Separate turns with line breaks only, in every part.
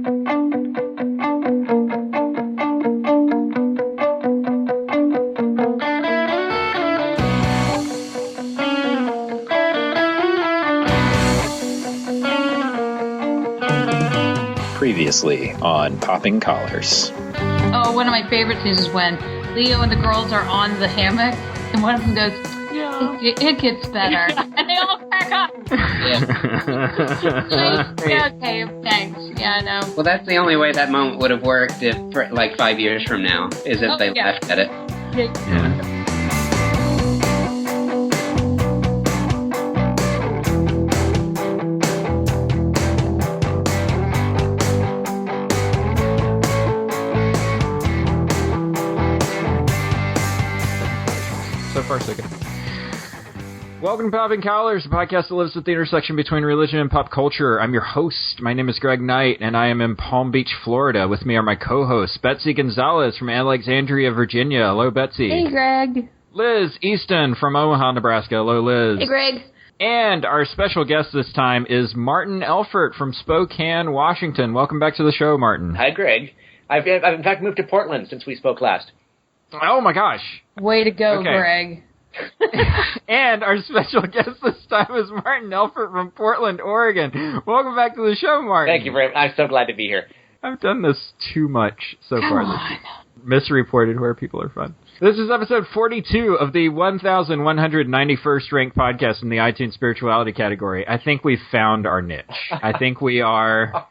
Previously on Popping Collars.
Oh, one of my favorite scenes is when Leo and the girls are on the hammock, and one of them goes, "Yeah, it gets better," and they all crack up. Yeah, okay, thanks. Yeah, I know.
Well, that's the only way that moment would have worked if, like, 5 years from now, is if they left at it.
Yeah.
Welcome to Popping Collars, a podcast that lives at the intersection between religion and pop culture. I'm your host. My name is Greg Knight, and I am in Palm Beach, Florida. With me are my co-hosts, Betsy Gonzalez from Alexandria, Virginia. Hello, Betsy.
Hey, Greg.
Liz Easton from Omaha, Nebraska. Hello, Liz.
Hey, Greg.
And our special guest this time is Martin Elfert from Spokane, Washington. Welcome back to the show, Martin.
Hi, Greg. I've in fact moved to Portland since we spoke last.
Oh, my gosh.
Way to go,
Okay.
Greg.
And our special guest this time is Martin Elfert from Portland, Oregon. Welcome back to the show, Martin.
Thank you very much. I'm so glad to be here.
I've done this too much so
Come
far.
on.
Misreported where people are from. This is episode 42 of the 1,191st ranked podcast in the iTunes spirituality category. I think we've found our niche. I think we are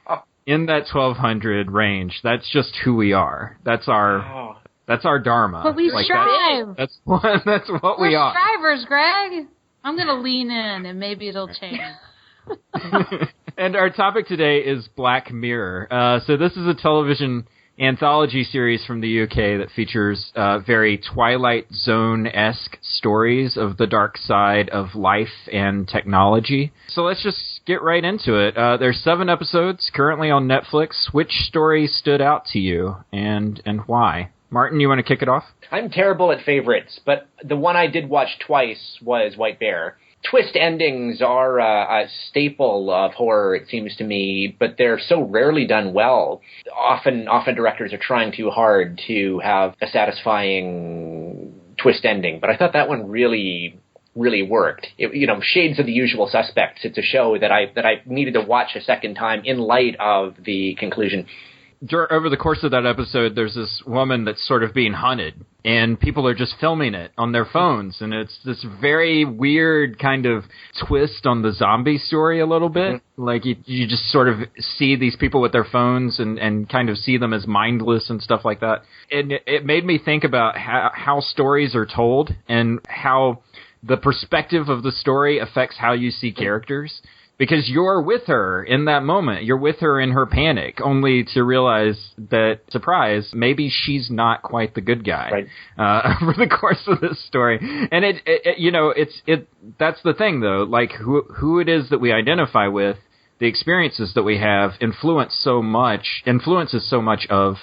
in that 1,200 range. That's just who we are. That's our dharma.
But we strive.
That's what we are.
We're strivers, Greg. I'm going to lean in, and maybe it'll change.
And our topic today is Black Mirror. So this is a television anthology series from the UK that features very Twilight Zone-esque stories of the dark side of life and technology. So let's just get right into it. There's 7 episodes currently on Netflix. Which story stood out to you, and why? Martin, you want to kick it off?
I'm terrible at favorites, but the one I did watch twice was White Bear. Twist endings are a staple of horror, it seems to me, but they're so rarely done well. Often directors are trying too hard to have a satisfying twist ending, but I thought that one really worked. Shades of The Usual Suspects. It's a show that I needed to watch a second time in light of the conclusion.
Over the course of that episode, there's this woman that's sort of being hunted, and people are just filming it on their phones, and it's this very weird kind of twist on the zombie story a little bit. Mm-hmm. Like, you just sort of see these people with their phones and kind of see them as mindless and stuff like that. And it made me think about how stories are told and how the perspective of the story affects how you see characters. Because you're with her in that moment. You're with her in her panic, only to realize that, surprise, maybe she's not quite the good guy. Right. Over the course of this story. And that's the thing, though. Like, who it is that we identify with, the experiences that we have influences so much of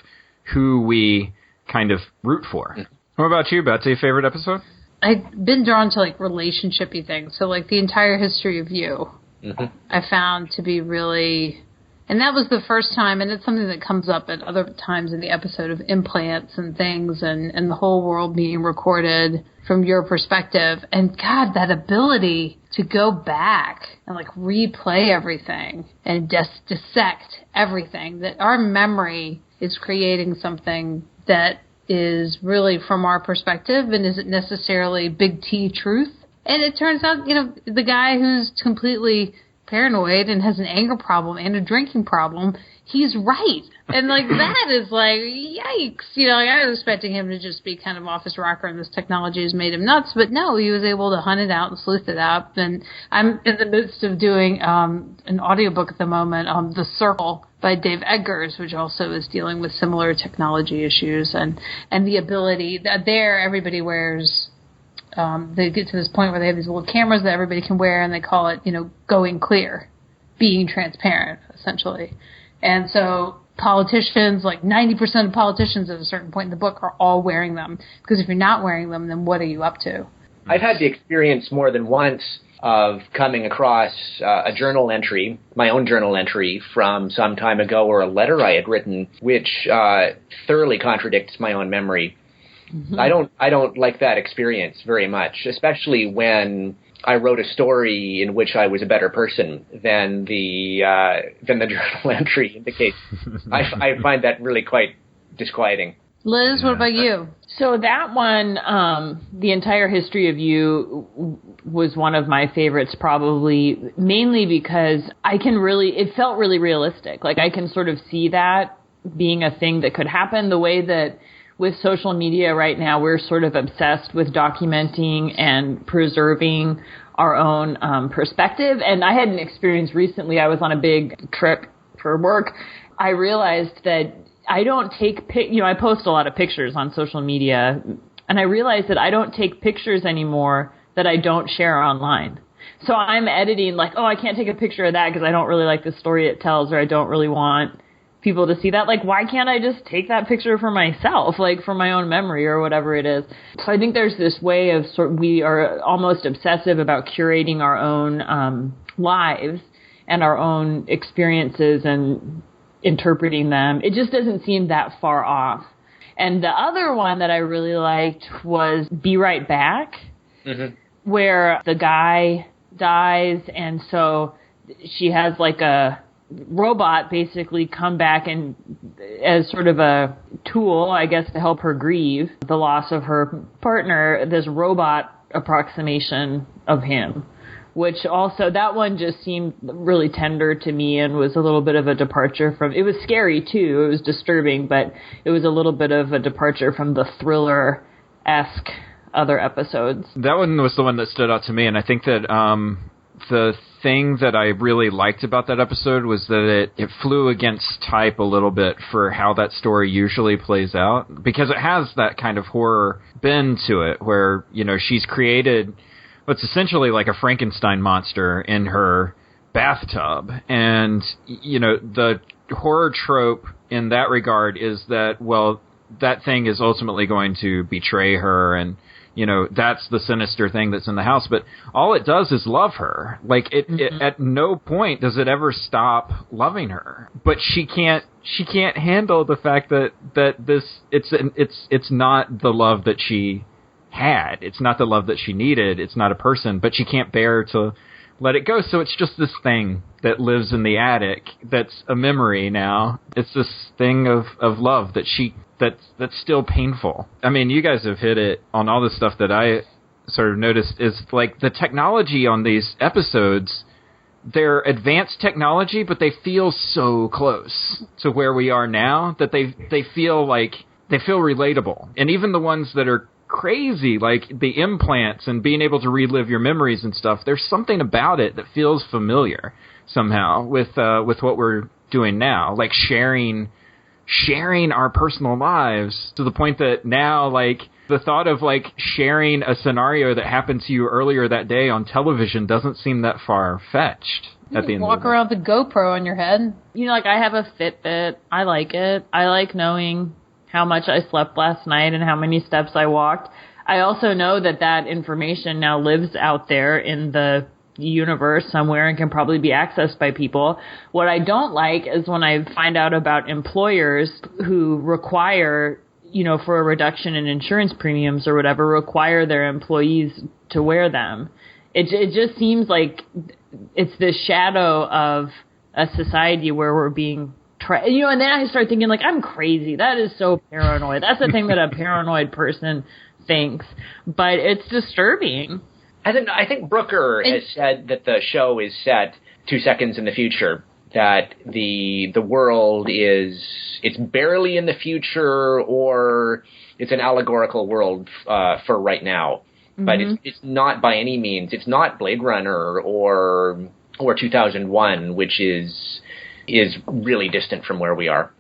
who we kind of root for. Mm-hmm. What about you, Betsy? Favorite episode?
I've been drawn to, like, relationship-y things. So, like, the entire history of you. Mm-hmm. I found to be really, and that was the first time, and it's something that comes up at other times in the episode of implants and things and the whole world being recorded from your perspective. And God, that ability to go back and like replay everything and dissect everything, that our memory is creating something that is really from our perspective and isn't necessarily big T truth. And it turns out, the guy who's completely paranoid and has an anger problem and a drinking problem, he's right. And, like, that is, like, yikes. I was expecting him to just be kind of office rocker and this technology has made him nuts. But no, he was able to hunt it out and sleuth it up. And I'm in the midst of doing an audiobook at the moment, The Circle by Dave Eggers, which also is dealing with similar technology issues. And the ability that there everybody wears... they get to this point where they have these little cameras that everybody can wear, and they call it, going clear, being transparent, essentially. And so politicians, like 90% of politicians at a certain point in the book are all wearing them. Because if you're not wearing them, then what are you up to?
I've had the experience more than once of coming across a journal entry, my own journal entry from some time ago, or a letter I had written, which thoroughly contradicts my own memory. Mm-hmm. I don't like that experience very much, especially when I wrote a story in which I was a better person than the journal entry indicates. I find that really quite disquieting.
Liz, what about you?
So that one, The Entire History of You, was one of my favorites, probably mainly because it felt really realistic. Like, I can sort of see that being a thing that could happen, the way that with social media right now, we're sort of obsessed with documenting and preserving our own perspective. And I had an experience recently. I was on a big trip for work. I realized that I don't take I post a lot of pictures on social media, and I realized that I don't take pictures anymore that I don't share online. So I'm editing like, I can't take a picture of that because I don't really like the story it tells, or I don't really want people to see that. Like, why can't I just take that picture for myself, like for my own memory or whatever it is? So I think there's this way of we are almost obsessive about curating our own lives and our own experiences and interpreting them. It just doesn't seem that far off. And the other one that I really liked was Be Right Back, mm-hmm. where the guy dies, and so she has like a robot basically come back and as sort of a tool, I guess, to help her grieve the loss of her partner, this robot approximation of him. Which also, that one just seemed really tender to me and was a little bit of a departure from, it was scary too, it was disturbing, but it was a little bit of a departure from the thriller-esque other episodes.
That one was the one that stood out to me, and I think that the thing that I really liked about that episode was that it flew against type a little bit for how that story usually plays out, because it has that kind of horror bend to it, where, she's created what's essentially like a Frankenstein monster in her bathtub. And, the horror trope in that regard is that, well, that thing is ultimately going to betray her, and, that's the sinister thing that's in the house. But all it does is love her. Like, it at no point does it ever stop loving her. But she can't handle the fact that this, it's not the love that she had. It's not the love that she needed. It's not a person, but she can't bear to let it go. So it's just this thing that lives in the attic that's a memory now. It's this thing of love that's still painful. I mean, you guys have hit it on all the stuff that I sort of noticed is like the technology on these episodes. They're advanced technology, but they feel so close to where we are now that they feel relatable. And even the ones that are crazy, like the implants and being able to relive your memories and stuff, there's something about it that feels familiar somehow with what we're doing now, like sharing our personal lives, to the point that now, like, the thought of like sharing a scenario that happened to you earlier that day on television doesn't seem that far-fetched. At the end
walk around with a GoPro on your head.
Like, I have a Fitbit. I like it. I like knowing how much I slept last night and how many steps I walked. I also know that information now lives out there in the universe somewhere and can probably be accessed by people. What I don't like is when I find out about employers who require, for a reduction in insurance premiums or whatever, require their employees to wear them. It just seems like it's the shadow of a society where we're being and then I start thinking, like, I'm crazy. That is so paranoid. That's the thing that a paranoid person thinks. But it's disturbing.
I think Brooker has said that the show is set 2 seconds in the future, that the world it's barely in the future, or it's an allegorical world for right now. Mm-hmm. But it's not by any means. It's not Blade Runner or 2001, which is really distant from where we are.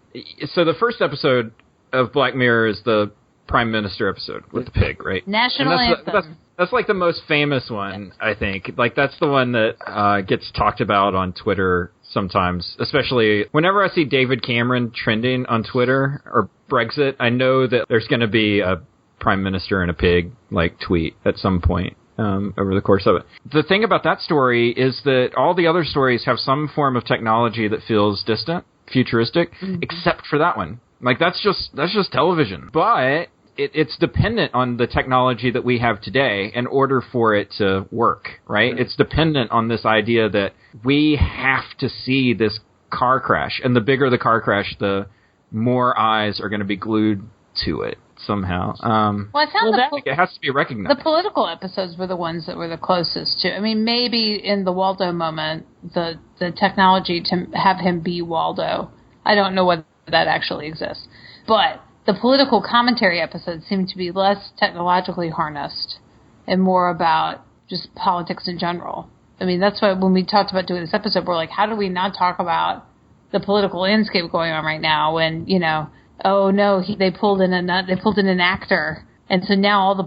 So the first episode of Black Mirror is the Prime Minister episode with the pig, right?
National Anthem.
That's like the most famous one, I think. Like, that's the one that gets talked about on Twitter sometimes, especially whenever I see David Cameron trending on Twitter or Brexit. I know that there's going to be a Prime Minister and a pig like tweet at some point. over the course of it. The thing about that story is that all the other stories have some form of technology that feels distant, futuristic, except for that one. Like, that's just television. But it's dependent on the technology that we have today in order for it to work, right? It's dependent on this idea that we have to see this car crash. And the bigger the car crash, the more eyes are going to be glued to it somehow.
Well, I found
it has to be recognized.
The political episodes were the ones that were the closest to. I mean, maybe in the Waldo moment, the technology to have him be Waldo, I don't know whether that actually exists. But the political commentary episodes seem to be less technologically harnessed and more about just politics in general. I mean, that's why when we talked about doing this episode, we're like, how do we not talk about the political landscape going on right now when, you know, oh no, they pulled in an actor, and so now all the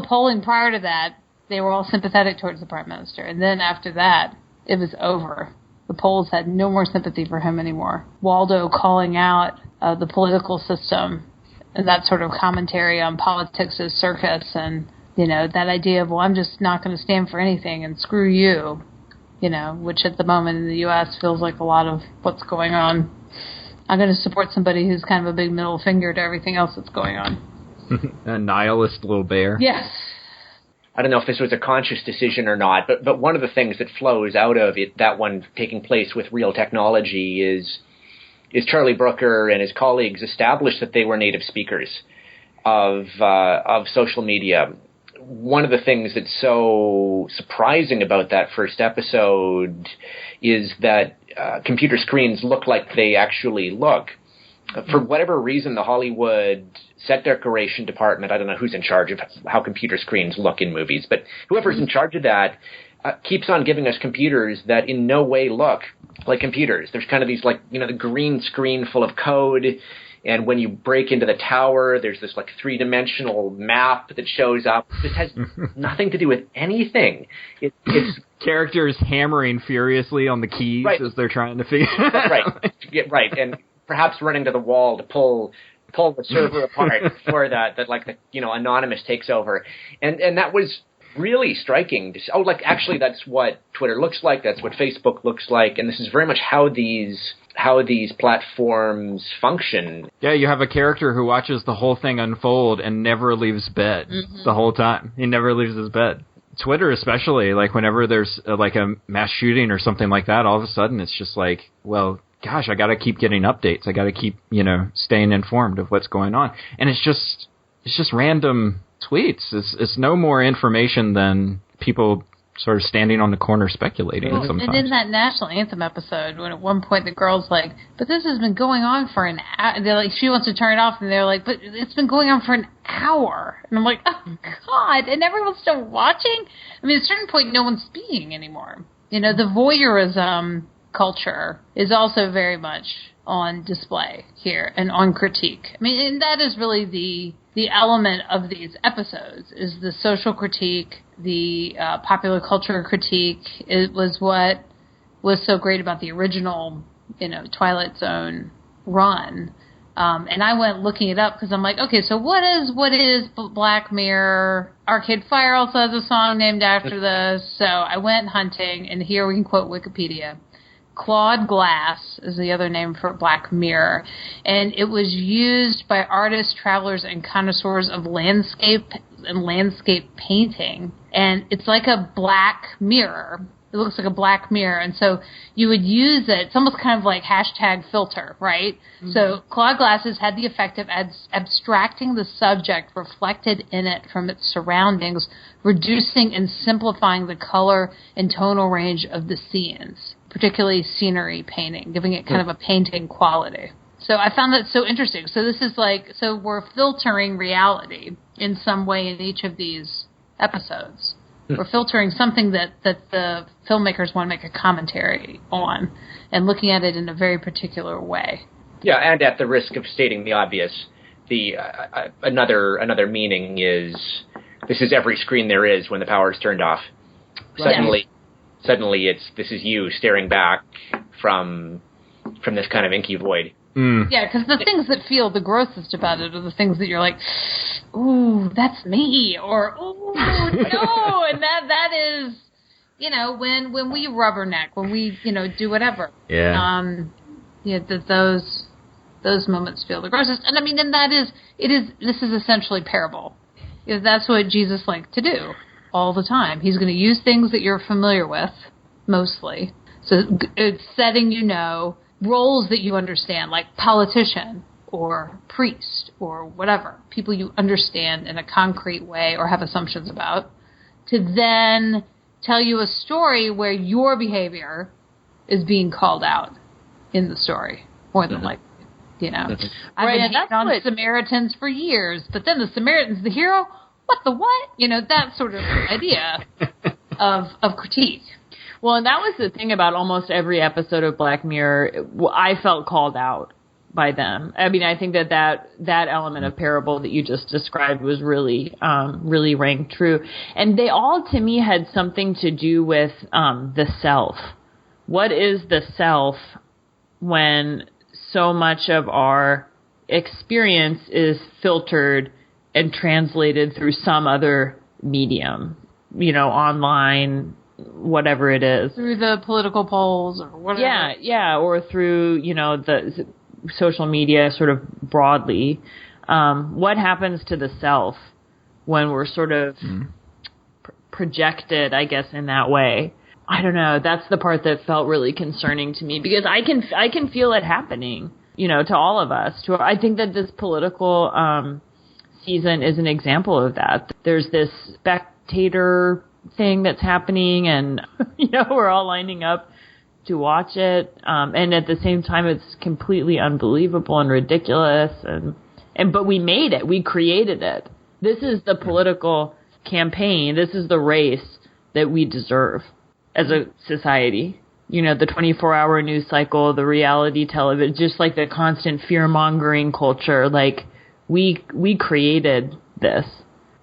polling prior to that, they were all sympathetic towards the prime minister, and then after that, it was over. The polls had no more sympathy for him anymore. Waldo calling out the political system and that sort of commentary on politics as circus, and you know that idea of, well, I'm just not going to stand for anything and screw you, you know, which at the moment in the U.S. feels like a lot of what's going on. I'm going to support somebody who's kind of a big middle finger to everything else that's going on.
A nihilist little bear.
Yes.
I don't know if this was a conscious decision or not, but one of the things that flows out of it, that one taking place with real technology, is Charlie Brooker and his colleagues established that they were native speakers of social media. One of the things that's so surprising about that first episode is that computer screens look like they actually look. For whatever reason, the Hollywood set decoration department, I don't know who's in charge of how computer screens look in movies, but whoever's in charge of that keeps on giving us computers that in no way look like computers. There's kind of these, like, you know, the green screen full of code, and when you break into the tower, there's this, like, three-dimensional map that shows up. This has nothing to do with anything. It's
characters hammering furiously on the keys as they're trying to figure it out.
Right, yeah, right, and perhaps running to the wall to pull the server apart before that Anonymous takes over. And that was really striking. Like, actually, that's what Twitter looks like. That's what Facebook looks like. And this is very much how these platforms function.
Yeah, you have a character who watches the whole thing unfold and never leaves bed the whole time. He never leaves his bed. Twitter especially, like, whenever there's like a mass shooting or something like that, all of a sudden it's just like, well, gosh, I got to keep getting updates. I got to keep, staying informed of what's going on. And it's just random tweets. It's no more information than people sort of standing on the corner speculating sometimes.
And in that national anthem episode, when at one point the girl's like, but this has been going on for an hour. They're like, she wants to turn it off, and they're like, but it's been going on for an hour. And I'm like, oh, God. And everyone's still watching? I mean, at a certain point, no one's speaking anymore. You know, the voyeurism culture is also very much on display here and on critique. I mean, and that is really the element of these episodes, is the social critique, the popular culture critique. It was what was so great about the original, Twilight Zone run. And I went looking it up because I'm like, okay, so what is Black Mirror? Arcade Fire also has a song named after this. So I went hunting, and here we can quote Wikipedia. Claude Glass is the other name for Black Mirror, and it was used by artists, travelers, and connoisseurs of landscape and landscape painting, and it's like a black mirror. It looks like a black mirror, and so you would use it. It's almost kind of like hashtag filter, right? Mm-hmm. So Claude Glasses had the effect of abstracting the subject reflected in it from its surroundings, reducing and simplifying the color and tonal range of the scenes, particularly scenery painting, giving it kind of a painting quality. So I found that so interesting. So this is so we're filtering reality in some way in each of these episodes. We're filtering something that the filmmakers want to make a commentary on and looking at it in a very particular way.
Yeah, and at the risk of stating the obvious, another meaning is this is every screen there is when the power is turned off. Suddenly this is you staring back from this kind of inky void.
Yeah, because the things that feel the grossest about it are the things that you're like, ooh, that's me, or ooh, no, and that is, when we rubberneck, when we, do whatever.
Yeah.
Those moments feel the grossest. And I mean, and this is essentially parable. That's what Jesus liked to do all the time. He's going to use things that you're familiar with, mostly. So it's setting, roles that you understand, like politician or priest or whatever, people you understand in a concrete way or have assumptions about, to then tell you a story where your behavior is being called out in the story, more than likely. I've been hating on Samaritans for years, but then the Samaritan's the hero? What the what? That sort of idea of critique.
Well, and that was the thing about almost every episode of Black Mirror. I felt called out by them. I mean, I think that element of parable that you just described was really rang true. And they all, to me, had something to do with the self. What is the self when so much of our experience is filtered and translated through some other medium, online, whatever it is.
Through the political polls or whatever.
Yeah, or through, the social media sort of broadly. What happens to the self when we're sort of projected, I guess, in that way? I don't know. That's the part that felt really concerning to me, because I can feel it happening, to all of us. I think that this political season is an example of that. There's this spectator thing that's happening, and we're all lining up to watch it, and at the same time it's completely unbelievable and ridiculous, but we made it, we created it. This is the political campaign, this is the race that we deserve as a society. The 24-hour news cycle, the reality television, just like the constant fear-mongering culture, like we created this.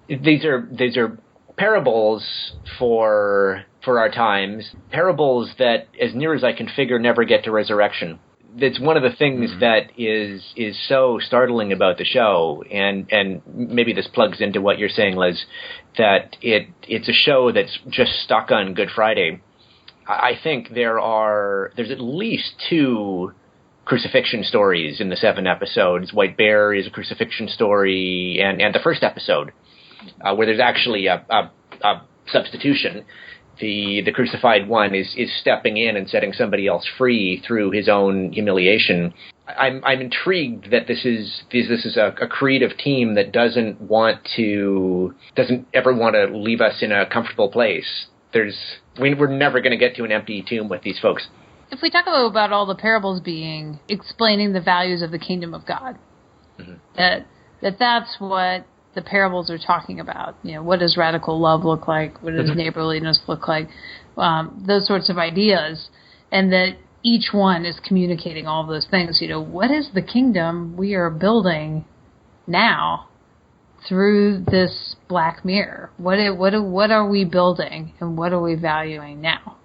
These are parables for our times, parables that, as near as I can figure, never get to resurrection. That's one of the things that is so startling about the show, and maybe this plugs into what you're saying, Liz, that it's a show that's just stuck on Good Friday. I think there's at least 2 crucifixion stories in the 7 episodes. White Bear is a crucifixion story, and the first episode, where there's actually a substitution. The crucified one is stepping in and setting somebody else free through his own humiliation. I'm intrigued that this is a creative team that doesn't ever want to leave us in a comfortable place. We're never going to get to an empty tomb with these folks.
If we talk about all the parables being explaining the values of the kingdom of God, that's what the parables are talking about. What does radical love look like? What does neighborliness look like? Those sorts of ideas, and that each one is communicating all of those things. What is the kingdom we are building now through this black mirror? What are we building, and what are we valuing now?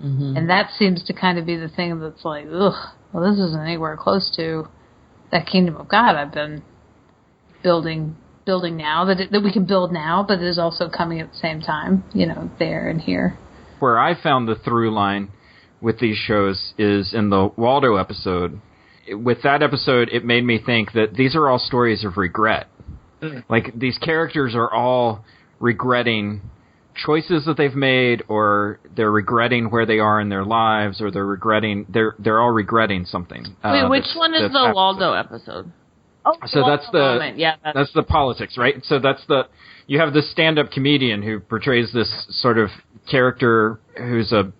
And that seems to kind of be the thing that's like, ugh, well, this isn't anywhere close to that kingdom of God I've been building now, that we can build now, but it is also coming at the same time, there and here.
Where I found the through line with these shows is in the Waldo episode. With that episode, it made me think that these are all stories of regret. Like, these characters are all regretting choices that they've made, or they're regretting where they are in their lives, or they're all regretting something.
Wait, which one is the Waldo episode? Oh,
so that's the politics, right? So you have this stand-up comedian who portrays this sort of character who's a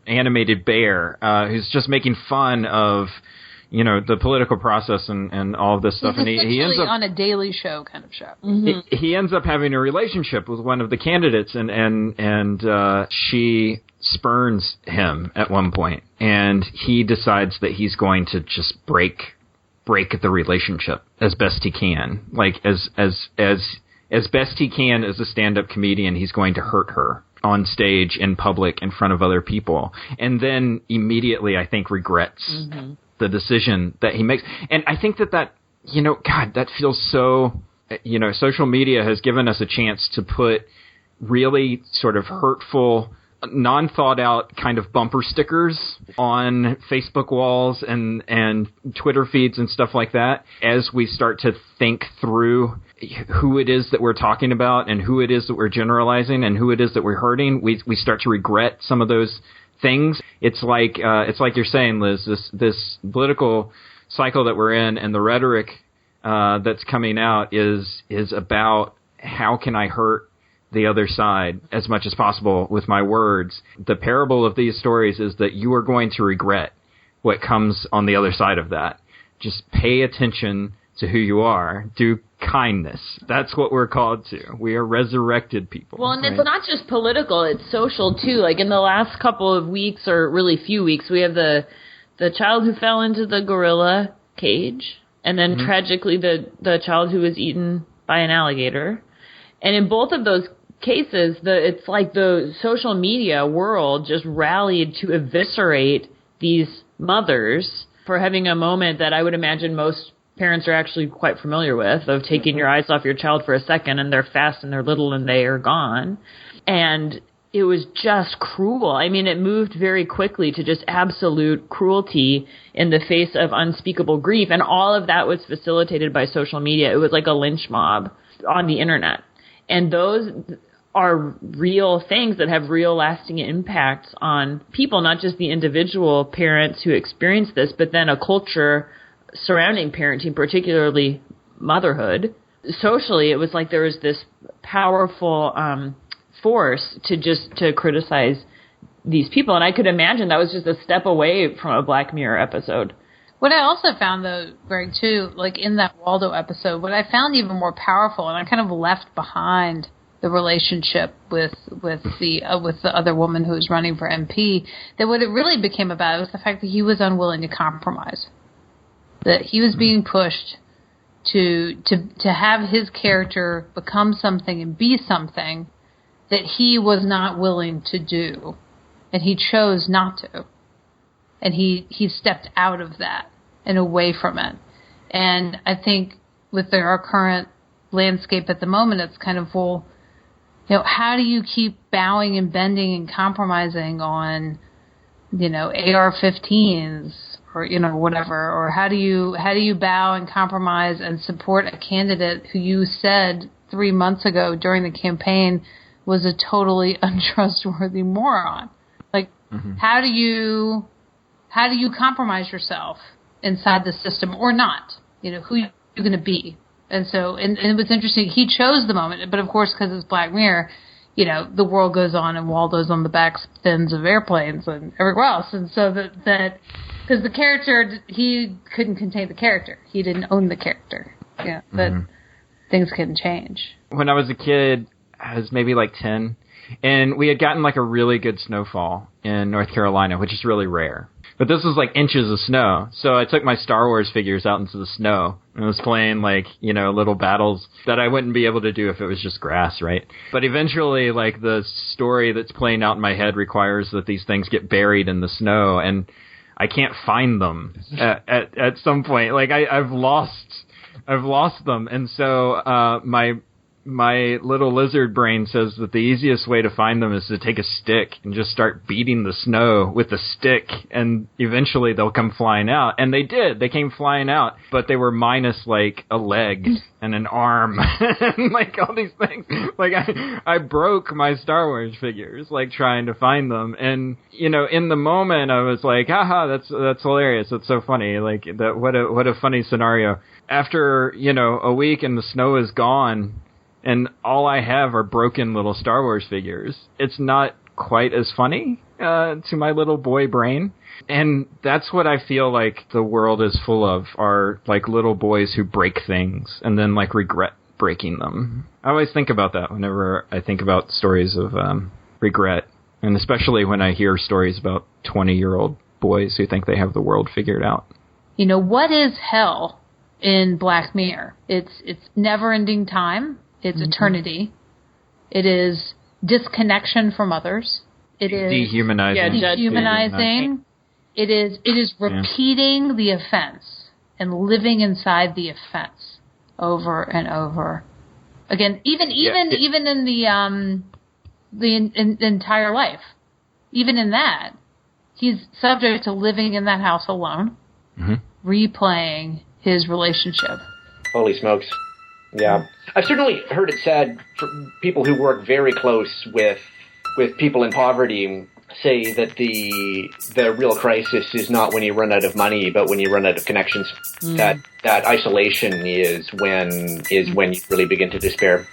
animated bear, who's just making fun of, the political process and all of this stuff.
He's
and he ends up
on a Daily Show kind of show.
He ends up having a relationship with one of the candidates, and she spurns him at one point, and he decides that he's going to just break the relationship as best he can. Like, as best he can as a stand-up comedian, he's going to hurt her on stage, in public, in front of other people. And then immediately, I think, regrets the decision that he makes. And I think that God, that feels so social media has given us a chance to put really sort of hurtful, non-thought-out kind of bumper stickers on Facebook walls and Twitter feeds and stuff like that as we start to think through who it is that we're talking about and who it is that we're generalizing and who it is that we're hurting. We start to regret some of those things. It's like you're saying, Liz, this political cycle that we're in and the rhetoric that's coming out is about how can I hurt the other side as much as possible with my words. The parable of these stories is that you are going to regret what comes on the other side of that. Just pay attention to who you are. Do kindness. That's what we're called to. We are resurrected people.
Well, and it's not just political, it's social too. Like in the last couple of weeks, or really few weeks, we have the child who fell into the gorilla cage, and then tragically the child who was eaten by an alligator. And in both of those cases, it's like the social media world just rallied to eviscerate these mothers for having a moment that I would imagine most parents are actually quite familiar with, of taking your eyes off your child for a second and they're fast and they're little and they are gone. And it was just cruel. I mean, it moved very quickly to just absolute cruelty in the face of unspeakable grief. And all of that was facilitated by social media. It was like a lynch mob on the internet. And those are real things that have real lasting impacts on people, not just the individual parents who experience this, but then a culture surrounding parenting, particularly motherhood. Socially, it was like there was this powerful force to criticize these people. And I could imagine that was just a step away from a Black Mirror episode.
What I also found, though, Greg, too, like in that Waldo episode, what I found even more powerful, and I kind of left behind the relationship with the other woman who was running for MP, that what it really became about was the fact that he was unwilling to compromise, that he was being pushed to have his character become something and be something that he was not willing to do, and he chose not to, and he stepped out of that and away from it. And I think with our current landscape at the moment, it's kind of, well, how do you keep bowing and bending and compromising on, AR-15s or, whatever, or how do you bow and compromise and support a candidate who you said 3 months ago during the campaign was a totally untrustworthy moron? Like, how do you compromise yourself inside the system or not? Who you're going to be. And so, and it was interesting, he chose the moment, but of course, because it's Black Mirror, the world goes on and Waldo's on the back fins of airplanes and everywhere else. And so that because the character, he couldn't contain the character. He didn't own the character. That things can change.
When I was a kid, I was maybe like 10, and we had gotten like a really good snowfall in North Carolina, which is really rare. But this was like inches of snow. So I took my Star Wars figures out into the snow and was playing like, little battles that I wouldn't be able to do if it was just grass, right? But eventually, like, the story that's playing out in my head requires that these things get buried in the snow, and I can't find them at some point. Like, I've lost them. And so my little lizard brain says that the easiest way to find them is to take a stick and just start beating the snow with the stick, and eventually they'll come flying out. And they did. They came flying out, but they were minus like a leg and an arm and like all these things. Like I broke my Star Wars figures like trying to find them. And in the moment I was like, haha, that's hilarious. That's so funny. Like that, what a funny scenario. After, a week and the snow is gone, and all I have are broken little Star Wars figures, it's not quite as funny to my little boy brain. And that's what I feel like the world is full of, are like little boys who break things and then like regret breaking them. I always think about that whenever I think about stories of regret, and especially when I hear stories about 20-year-old boys who think they have the world figured out.
What is hell in Black Mirror? It's never-ending time. It's eternity. It is disconnection from others. It is
dehumanizing.
Dehumanizing. It is repeating the offense and living inside the offense over and over again. Even in the entire life, even in that, he's subject to living in that house alone, replaying his relationship.
Holy smokes. Yeah. I've certainly heard it said for people who work very close with people in poverty say that the real crisis is not when you run out of money, but when you run out of connections. That isolation is when you really begin to despair.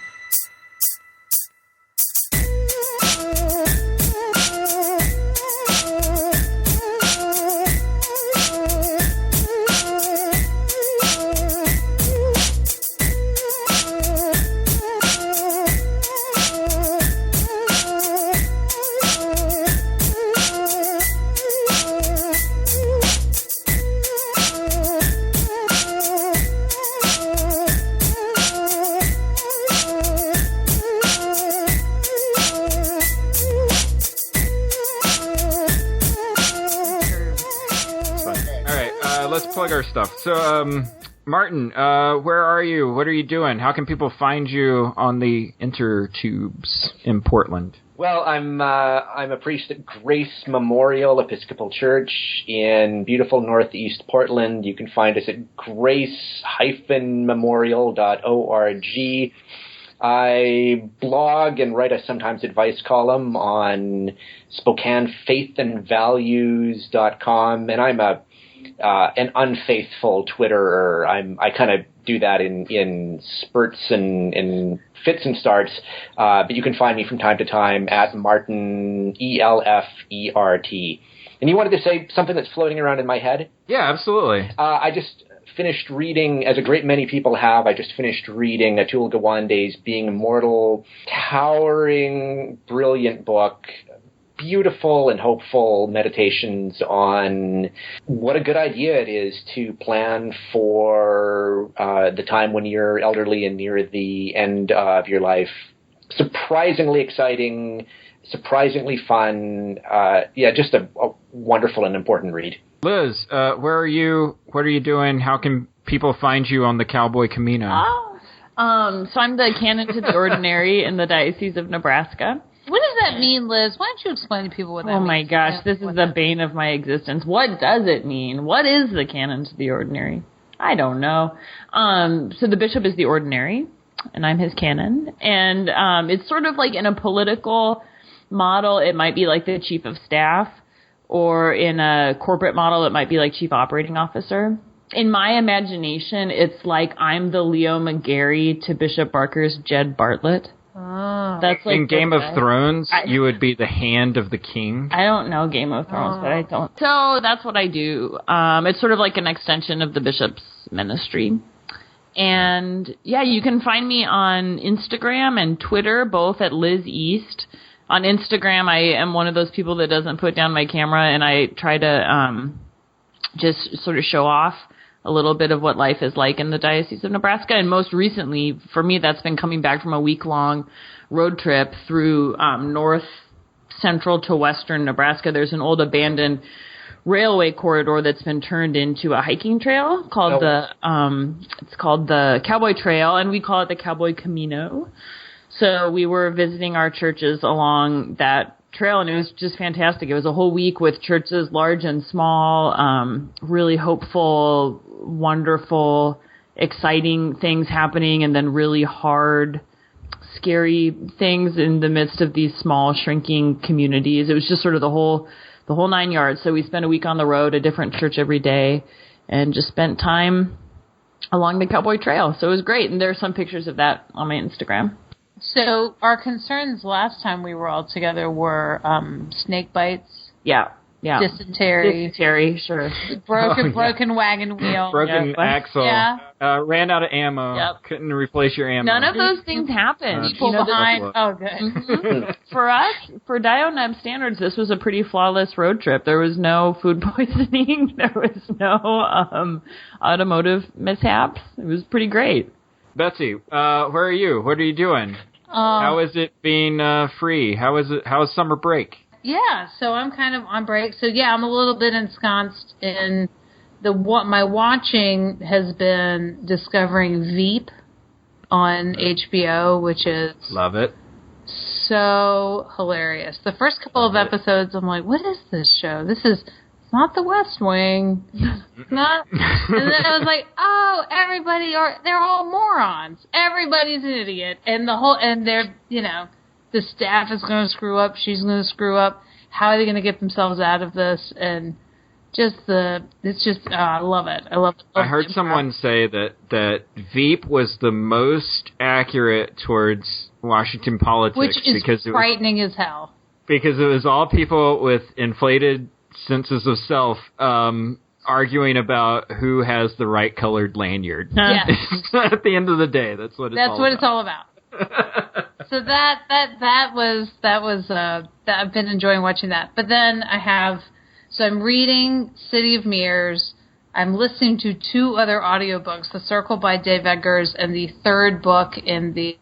Plug our stuff. So, Martin, where are you? What are you doing? How can people find you on the intertubes in Portland?
Well, I'm a priest at Grace Memorial Episcopal Church in beautiful northeast Portland. You can find us at grace-memorial.org. I blog and write a sometimes advice column on SpokaneFaithandValues.com, and I'm an unfaithful Twitterer. I kind of do that in spurts and in fits and starts, but you can find me from time to time at Martin ELFERT. And you wanted to say something that's floating around in my head?
Yeah, absolutely.
I just finished reading, as a great many people have, I just finished reading Atul Gawande's Being Immortal, towering, brilliant book. Beautiful and hopeful meditations on what a good idea it is to plan for the time when you're elderly and near the end of your life. Surprisingly exciting, surprisingly fun. Just a wonderful and important read.
Liz, where are you? What are you doing? How can people find you on the Cowboy Camino?
So I'm the canon to the ordinary in the Diocese of Nebraska.
What does that mean, Liz? Why don't you explain to people what that means?
Oh, my gosh. This is the bane of my existence. What does it mean? What is the canon to the ordinary? I don't know. So the bishop is the ordinary, and I'm his canon. And it's sort of like in a political model, it might be like the chief of staff. Or in a corporate model, it might be like chief operating officer. In my imagination, it's like I'm the Leo McGarry to Bishop Barker's Jed Bartlett.
Oh.
That's like in Game of Thrones, you would be the hand of the king.
I don't know Game of Thrones, but I don't. So that's what I do. It's sort of like an extension of the bishop's ministry. And yeah, you can find me on Instagram and Twitter, both at Liz East. On Instagram, I am one of those people that doesn't put down my camera, and I try to just sort of show off a little bit of what life is like in the Diocese of Nebraska. And most recently, for me, that's been coming back from a week-long road trip through north central to western Nebraska. There's an old abandoned railway corridor that's been turned into a hiking trail called it's called the Cowboy Trail, and we call it the Cowboy Camino. So we were visiting our churches along that trail, and it was just fantastic. It was a whole week with churches large and small, really hopeful, wonderful, exciting things happening, and then really hard, scary things in the midst of these small, shrinking communities. It was just sort of the whole 9 yards. So we spent a week on the road, a different church every day, and just spent time along the Cowboy Trail. So it was great, and there are some pictures of that on my Instagram.
So our concerns last time we were all together were snake bites.
Yeah.
Dysentery,
sure.
Broken wagon wheel.
Broken axle.
Yeah.
Ran out of ammo.
Yep.
Couldn't replace your ammo.
None of those things happened.
People behind. Oh, good.
Mm-hmm. For us, for DioNeb standards, this was a pretty flawless road trip. There was no food poisoning. There was no automotive mishaps. It was pretty great.
Betsy, where are you? What are you doing? How is it being free? How is summer break?
Yeah, so I'm kind of on break. So yeah, I'm a little bit ensconced in my watching has been discovering Veep, on HBO, which is
Love it.
so hilarious. The first couple of episodes, I'm like, what is this show? It's not The West Wing. It's not. And then I was like, oh, they're all morons. Everybody's an idiot. And they're, the staff is going to screw up. She's going to screw up. How are they going to get themselves out of this? And I love it. I love it.
I heard someone say that Veep was the most accurate towards Washington politics.
Which is
because
frightening as hell.
Because it was all people with inflated senses of self arguing about who has the right colored lanyard.
Yes.
At the end of the day, that's what it's all about.
So that was I've been enjoying watching that. But then I'm reading City of Mirrors. I'm listening to 2 other audiobooks, The Circle by Dave Eggers and the 3rd book in the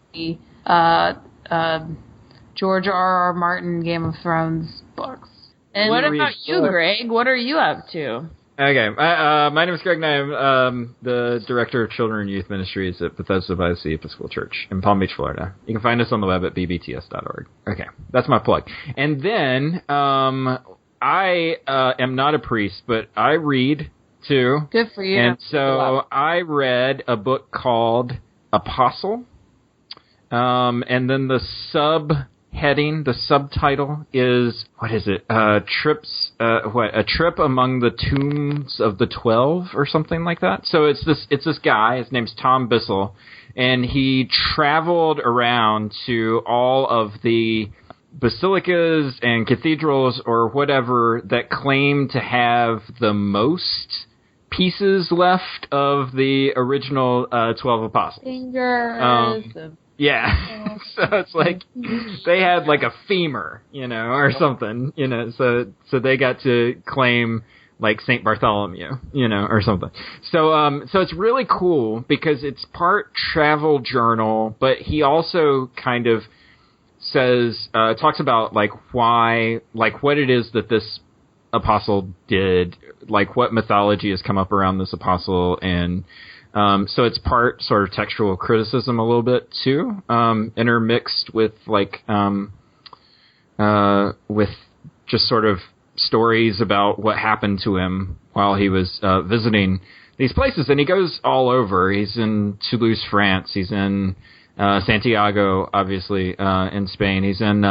George R.R. Martin Game of Thrones books. And
what about you, Greg? What are you up to?
Okay, my name is Greg, and I am the Director of Children and Youth Ministries at Bethesda by the Sea Episcopal Church in Palm Beach, Florida. You can find us on the web at bbts.org. Okay, that's my plug. And then I am not a priest, but I read, too.
Good for you.
And so I read a book called Apostle, and then the subtitle is, what is it? A Trip Among the Tombs of the 12 or something like that. So it's this guy, his name's Tom Bissell, and he traveled around to all of the basilicas and cathedrals or whatever that claim to have the most pieces left of the original 12 apostles. Yeah, so it's like they had like a femur, or something, so they got to claim like St. Bartholomew, or something. So it's really cool because it's part travel journal, but he also kind of says, talks about like why, like what it is that this apostle did, like what mythology has come up around this apostle, and so it's part sort of textual criticism a little bit too, intermixed with like with just sort of stories about what happened to him while he was visiting these places. And he goes all over. He's in Toulouse, France. He's in Santiago, obviously, in Spain. He's in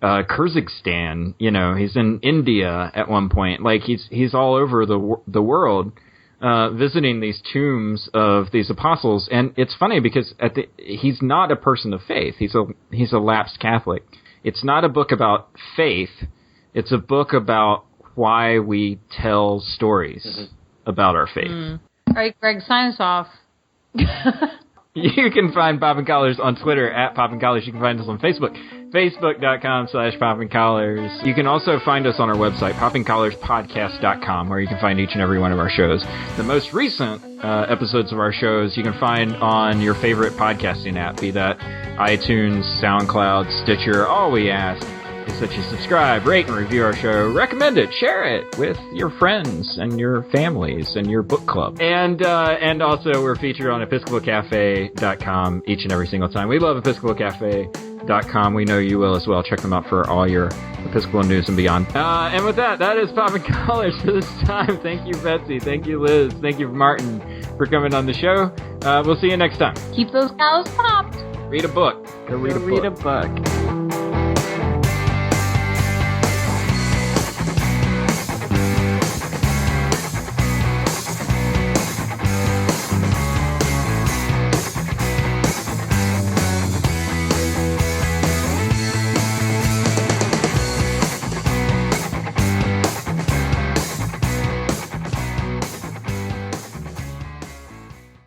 Kyrgyzstan. He's in India at one point. Like he's all over the world. Visiting these tombs of these apostles, and it's funny because he's not a person of faith. He's a lapsed Catholic. It's not a book about faith. It's a book about why we tell stories about our faith.
All right, Greg, sign us off.
You can find Poppin' Collars on Twitter at Poppin' Collars. You can find us on Facebook, facebook.com/Poppin' Collars. You can also find us on our website, poppingcollarspodcast.com, where you can find each and every one of our shows. The most recent episodes of our shows you can find on your favorite podcasting app, be that iTunes, SoundCloud, Stitcher. All we ask is that you subscribe, rate, and review our show. Recommend it. Share it with your friends and your families and your book club. And also, we're featured on EpiscopalCafe.com each and every single time. We love EpiscopalCafe.com. We know you will as well. Check them out for all your Episcopal news and beyond. And with that is Poppin' Collars for this time. Thank you, Betsy. Thank you, Liz. Thank you, Martin, for coming on the show. We'll see you next time.
Keep those cows popped.
Read a book. Go read a book.